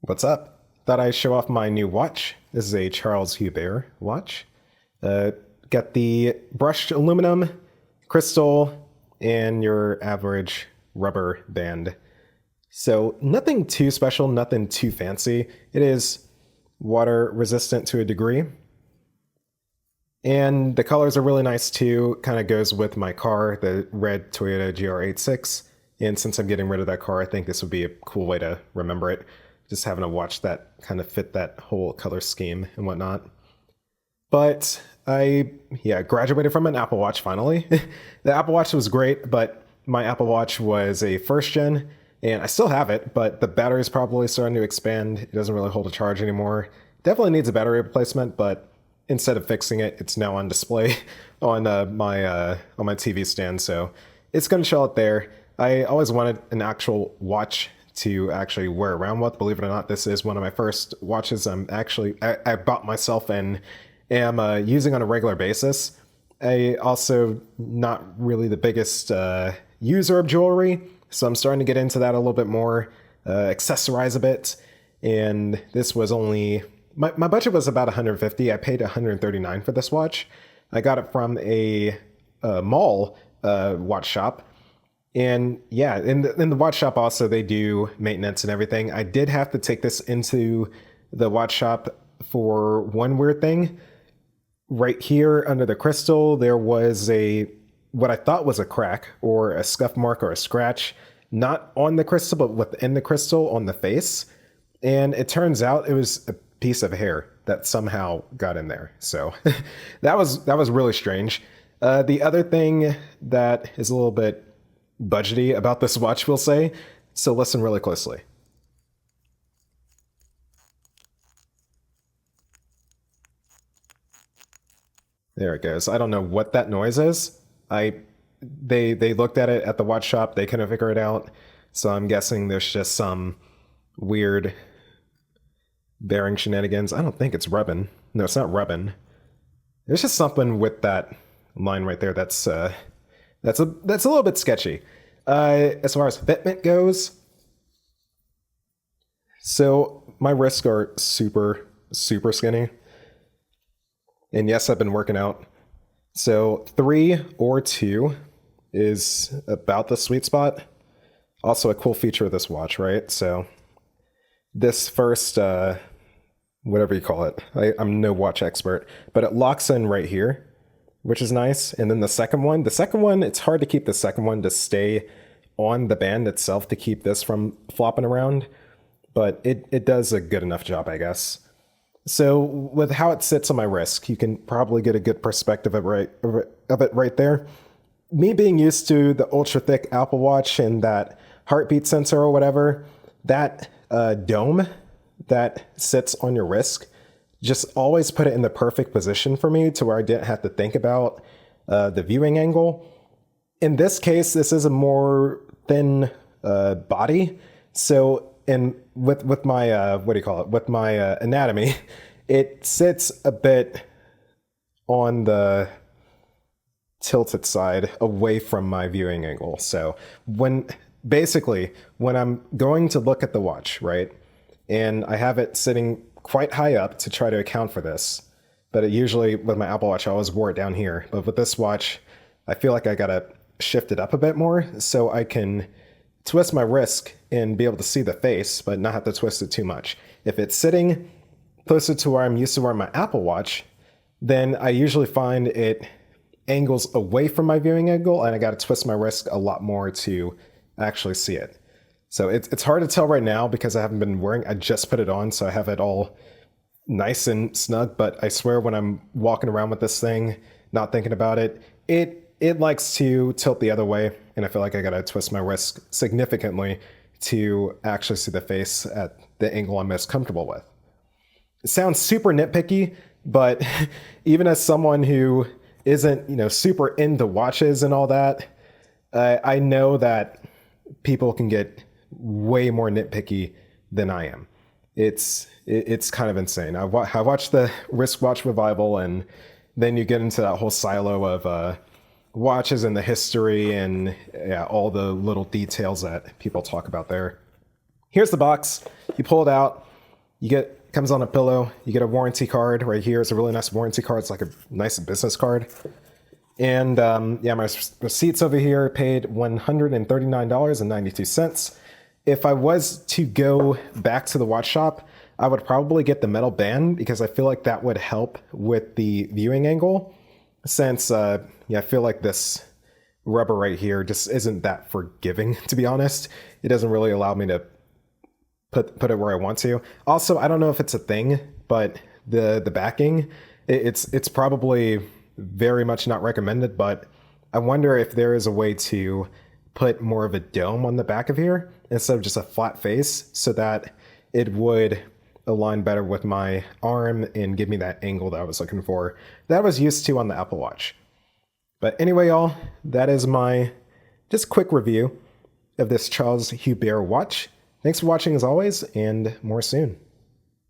What's up? Thought I'd show off my new watch. This is a Charles Hubert watch. Uh, Got the brushed aluminum, crystal, and your average rubber band. So nothing too special, nothing too fancy. It is water resistant to a degree. And the colors are really nice too. Kind of goes with my car, the red Toyota GR86. And since I'm getting rid of that car, I think this would be a cool way to remember it. Just having a watch that kind of fit that whole color scheme and whatnot. But I graduated from an Apple Watch finally. The Apple Watch was great, but my Apple Watch was a first gen, and I still have it, but the battery is probably starting to expand. It doesn't really hold a charge anymore. Definitely needs a battery replacement, but instead of fixing it, it's now on display on my TV stand, so it's going to show up there. I always wanted an actual watch to actually wear around with. Believe it or not, this is one of my first watches I bought myself and am using on a regular basis. I also not really the biggest user of jewelry, so I'm starting to get into that a little bit more, accessorize a bit. And this was only my budget was about 150. I paid 139 for this watch. I got it from a mall watch shop. And yeah, in the watch shop also, they do maintenance and everything. I did have to take this into the watch shop for one weird thing. Right here under the crystal, there was what I thought was a crack or a scuff mark or a scratch, not on the crystal, but within the crystal on the face. And it turns out it was a piece of hair that somehow got in there. So that was really strange. The other thing that is a little bit budgety about this watch, we'll say, so listen really closely. There it goes. I don't know what that noise is. They looked at it at the watch shop, they couldn't figure it out, so I'm guessing there's just some weird bearing shenanigans. I don't think it's rubbing. No, it's not rubbing. There's just something with that line right there that's a little bit sketchy. As far as fitment goes, so my wrists are super, super skinny. And yes, I've been working out. So 3 or 2 is about the sweet spot. Also a cool feature of this watch, right? So this first, whatever you call it, I'm no watch expert, but it locks in right here, which is nice. And then the second one, it's hard to keep the second one to stay on the band itself to keep this from flopping around, but it does a good enough job, I guess. So with how it sits on my wrist, you can probably get a good perspective of it right there. Me being used to the ultra thick Apple Watch and that heartbeat sensor or whatever, that dome that sits on your wrist just always put it in the perfect position for me to where I didn't have to think about the viewing angle. In this case, this is a more thin body, so with my with my anatomy, it sits a bit on the tilted side away from my viewing angle. So when I'm going to look at the watch, right, and I have it sitting quite high up to try to account for this, but it usually with my Apple Watch I always wore it down here, but with this watch I feel like I gotta shift it up a bit more so I can twist my wrist and be able to see the face, but not have to twist it too much. If it's sitting closer to where I'm used to wearing my Apple Watch, then I usually find it angles away from my viewing angle, and I got to twist my wrist a lot more to actually see it. So it's hard to tell right now because I haven't been wearing. I just put it on, so I have it all nice and snug. But I swear, when I'm walking around with this thing, not thinking about it, it likes to tilt the other way, and I feel like I gotta twist my wrist significantly to actually see the face at the angle I'm most comfortable with. It sounds super nitpicky, but even as someone who isn't, super into watches and all that, I know that people can get way more nitpicky than I am. It's kind of insane. I watched the wristwatch revival, and then you get into that whole silo of watches and the history and all the little details that people talk about there. Here's the box. You pull it out. comes on a pillow. You get a warranty card right here. It's a really nice warranty card. It's like a nice business card. And yeah, my receipts over here paid $139.92. If I was to go back to the watch shop, I would probably get the metal band because I feel like that would help with the viewing angle, since yeah, I feel like this rubber right here just isn't that forgiving, to be honest. It doesn't really allow me to put it where I want to. Also, I don't know if it's a thing, but the backing, it's probably very much not recommended, but I wonder if there is a way to put more of a dome on the back of here instead of just a flat face, so that it would align better with my arm and give me that angle that I was looking for, that I was used to on the Apple Watch. But anyway, y'all, that is my just quick review of this Charles Hubert watch. Thanks for watching as always, and more soon.